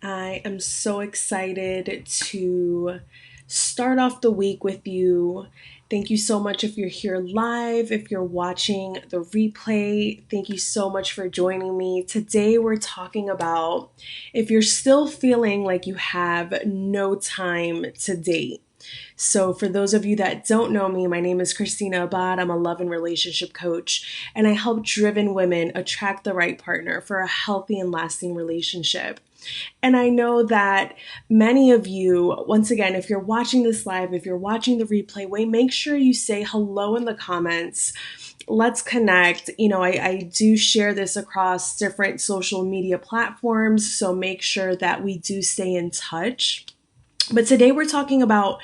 I am so excited to start off the week with you. Thank you so much if you're here live, if you're watching the replay. Thank you so much for joining me. Today we're talking about if you're still feeling like you have no time to date. So for those of you that don't know me, my name is Christina Abad. I'm a love and relationship coach, and I help driven women attract the right partner for a healthy and lasting relationship. And I know that many of you, once again, if you're watching this live, if you're watching the replay, make sure you say hello in the comments. Let's connect. I do share this across different social media platforms, so make sure that we do stay in touch. But today we're talking about,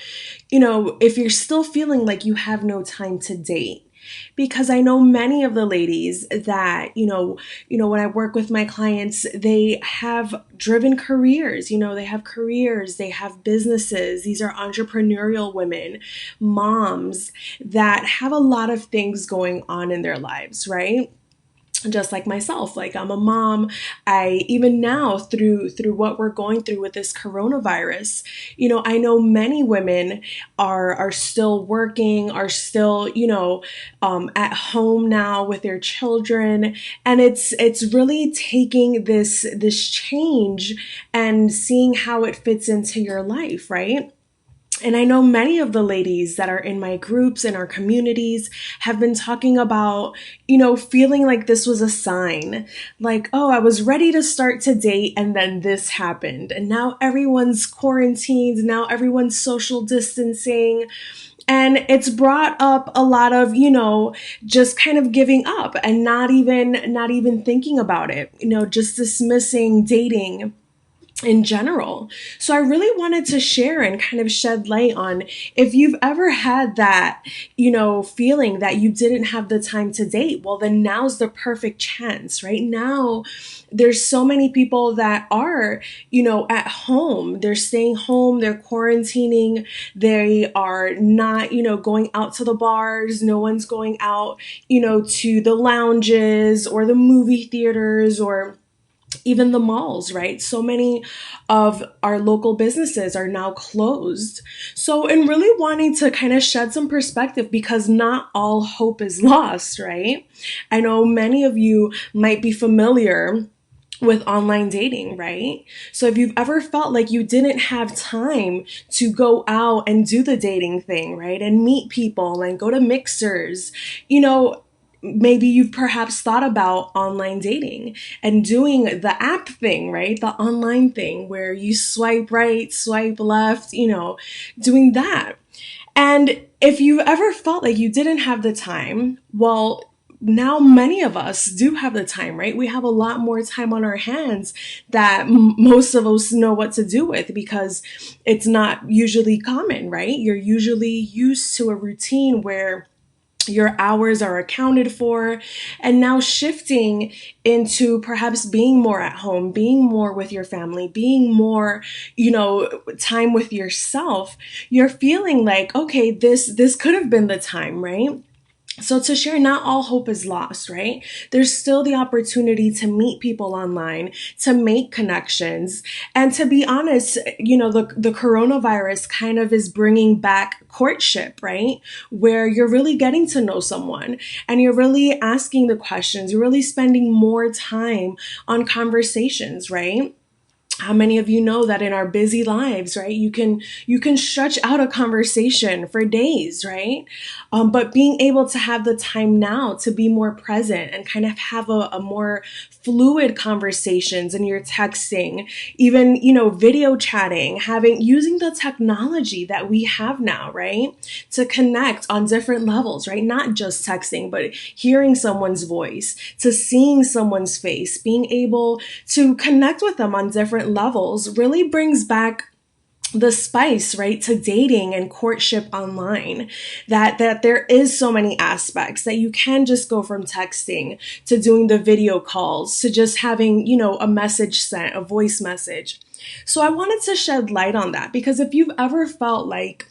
if you're still feeling like you have no time to date. Because I know many of the ladies that, when I work with my clients, they have driven careers, they have careers, they have businesses. These are entrepreneurial women, moms that have a lot of things going on in their lives, right? Just like myself, like I'm a mom. Even now through what we're going through with this coronavirus, I know many women are still working, are still, at home now with their children. And it's really taking this change and seeing how it fits into your life, right? And I know many of the ladies that are in my groups, in our communities, have been talking about, feeling like this was a sign. Like, oh, I was ready to start to date and then this happened. And now everyone's quarantined. Now everyone's social distancing. And it's brought up a lot of, just kind of giving up and not even thinking about it, just dismissing dating in general. So I really wanted to share and kind of shed light on if you've ever had that, feeling that you didn't have the time to date. Well, then now's the perfect chance. Right now, there's so many people that are, at home. They're staying home. They're quarantining. They are not, going out to the bars. No one's going out, to the lounges or the movie theaters or even the malls, right? So many of our local businesses are now closed. So, and really wanting to kind of shed some perspective because not all hope is lost, right? I know many of you might be familiar with online dating, right? So if you've ever felt like you didn't have time to go out and do the dating thing, right? And meet people and go to mixers, maybe you've perhaps thought about online dating and doing the app thing, right? The online thing where you swipe right, swipe left, doing that. And if you've ever felt like you didn't have the time, well, now many of us do have the time, right? We have a lot more time on our hands that most of us know what to do with because it's not usually common, right? You're usually used to a routine where your hours are accounted for, and now shifting into perhaps being more at home, being more with your family, being more, time with yourself, you're feeling like, okay, this could have been the time, right? So to share, not all hope is lost, right? There's still the opportunity to meet people online, to make connections. And to be honest, the coronavirus kind of is bringing back courtship, right? Where you're really getting to know someone and you're really asking the questions. You're really spending more time on conversations, right? How many of you know that in our busy lives, right, you can stretch out a conversation for days, right? But being able to have the time now to be more present and kind of have a more fluid conversations, and you're texting, even, video chatting, using the technology that we have now, right, to connect on different levels, right? Not just texting, but hearing someone's voice, to seeing someone's face, being able to connect with them on different levels really brings back the spice, right, to dating and courtship online, that there is so many aspects that you can just go from texting to doing the video calls to just having, a message sent, a voice message. So I wanted to shed light on that because if you've ever felt like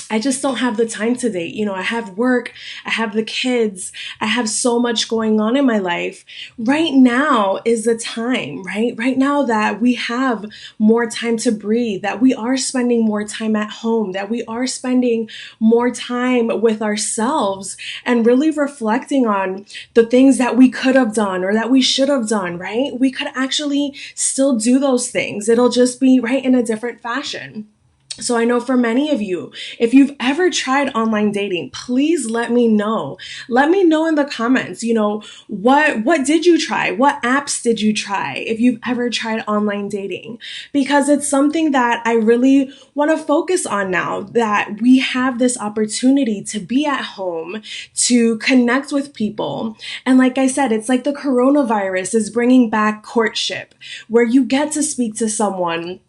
I just don't have the time to date. I have work, I have the kids, I have so much going on in my life. Right now is the time, right? Right now that we have more time to breathe, that we are spending more time at home, that we are spending more time with ourselves and really reflecting on the things that we could have done or that we should have done, right? We could actually still do those things. It'll just be right in a different fashion. So I know for many of you, if you've ever tried online dating, please let me know. Let me know in the comments, what did you try? What apps did you try if you've ever tried online dating? Because it's something that I really want to focus on now that we have this opportunity to be at home, to connect with people. And like I said, it's like the coronavirus is bringing back courtship, where you get to speak to someone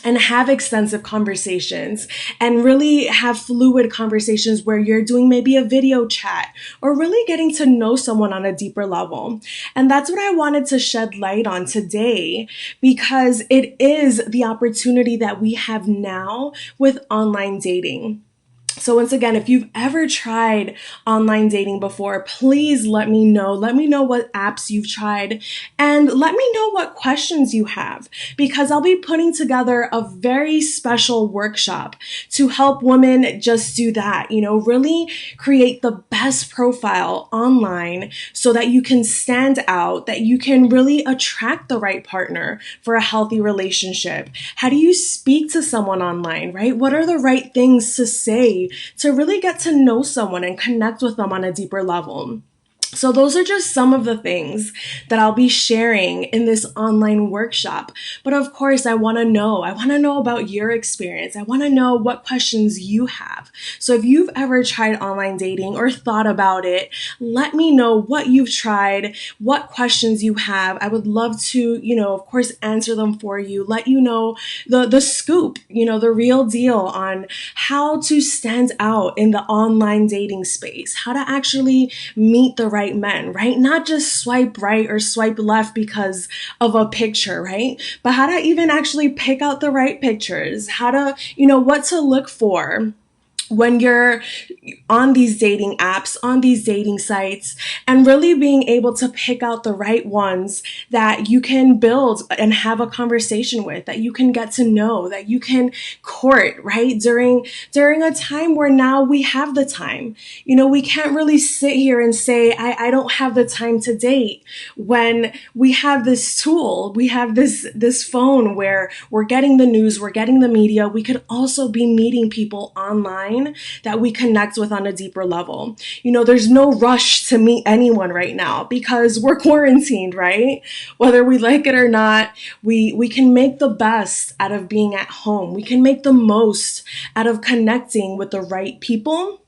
and have extensive conversations and really have fluid conversations where you're doing maybe a video chat or really getting to know someone on a deeper level. And that's what I wanted to shed light on today, because it is the opportunity that we have now with online dating. So once again, if you've ever tried online dating before, please let me know. Let me know what apps you've tried and let me know what questions you have, because I'll be putting together a very special workshop to help women just do that, really create the best profile online so that you can stand out, that you can really attract the right partner for a healthy relationship. How do you speak to someone online, right? What are the right things to say to really get to know someone and connect with them on a deeper level? So those are just some of the things that I'll be sharing in this online workshop. But of course, I want to know about your experience. I want to know what questions you have. So if you've ever tried online dating or thought about it, let me know what you've tried, what questions you have. I would love to, of course, answer them for you, let you know the scoop, the real deal on how to stand out in the online dating space, how to actually meet the right men, right? Not just swipe right or swipe left because of a picture, right? But how to even actually pick out the right pictures, how to, what to look for when you're on these dating apps, on these dating sites, and really being able to pick out the right ones that you can build and have a conversation with, that you can get to know, that you can court, right? During a time where now we have the time. We can't really sit here and say, I don't have the time to date, when we have this tool, we have this phone where we're getting the news, we're getting the media. We could also be meeting people online that we connect with on a deeper level. There's no rush to meet anyone right now because we're quarantined, right? Whether we like it or not, we can make the best out of being at home. We can make the most out of connecting with the right people.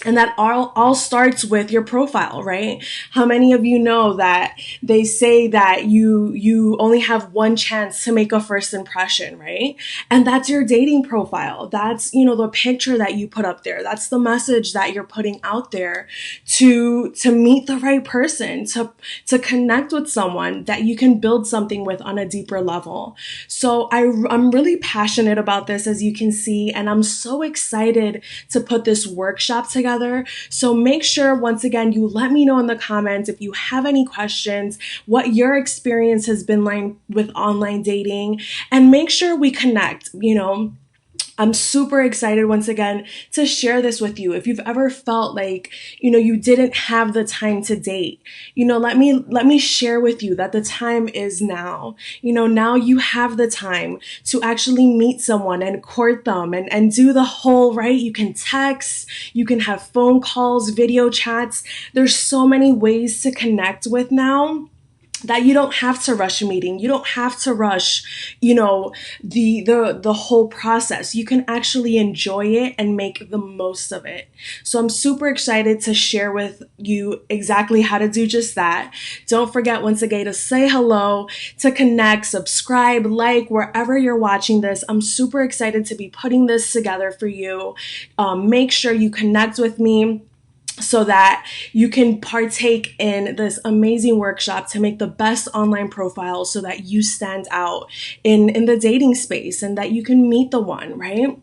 And that all starts with your profile, right? How many of you know that they say that you only have one chance to make a first impression, right? And that's your dating profile. That's, the picture that you put up there. That's the message that you're putting out there to meet the right person, to connect with someone that you can build something with on a deeper level. So I'm really passionate about this, as you can see, and I'm so excited to put this workshop together. So make sure, once again, you let me know in the comments if you have any questions, what your experience has been like with online dating, and make sure we connect. I'm super excited, once again, to share this with you. If you've ever felt like, you didn't have the time to date, let me share with you that the time is now. Now you have the time to actually meet someone and court them and do the whole, right? You can text, you can have phone calls, video chats. There's so many ways to connect with now, that you don't have to rush a meeting. You don't have to rush, the whole process. You can actually enjoy it and make the most of it. So I'm super excited to share with you exactly how to do just that. Don't forget, once again, to say hello, to connect, subscribe, like, wherever you're watching this. I'm super excited to be putting this together for you. Make sure you connect with me so that you can partake in this amazing workshop to make the best online profile so that you stand out in the dating space and that you can meet the one, right?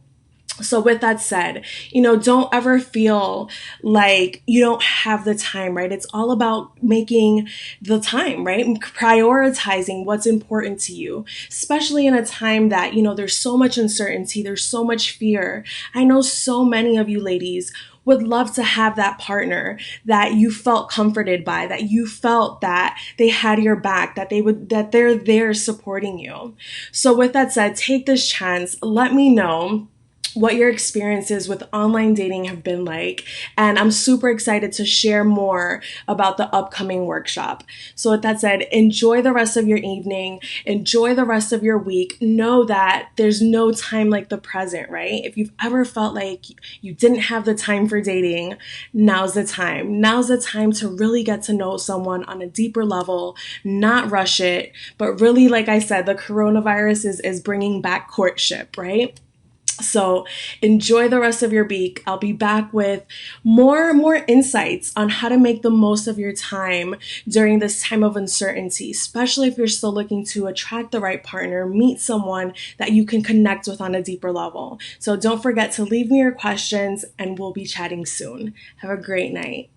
So with that said, don't ever feel like you don't have the time, right? It's all about making the time, right? And prioritizing what's important to you, especially in a time that, there's so much uncertainty, there's so much fear. I know so many of you ladies would love to have that partner that you felt comforted by, that you felt that they had your back, that they're there supporting you. So with that said, take this chance. Let me know what your experiences with online dating have been like. And I'm super excited to share more about the upcoming workshop. So with that said, enjoy the rest of your evening, enjoy the rest of your week. Know that there's no time like the present, right? If you've ever felt like you didn't have the time for dating, now's the time. Now's the time to really get to know someone on a deeper level, not rush it, but really, like I said, the coronavirus is bringing back courtship, right? So enjoy the rest of your week. I'll be back with more insights on how to make the most of your time during this time of uncertainty, especially if you're still looking to attract the right partner, meet someone that you can connect with on a deeper level. So don't forget to leave me your questions and we'll be chatting soon. Have a great night.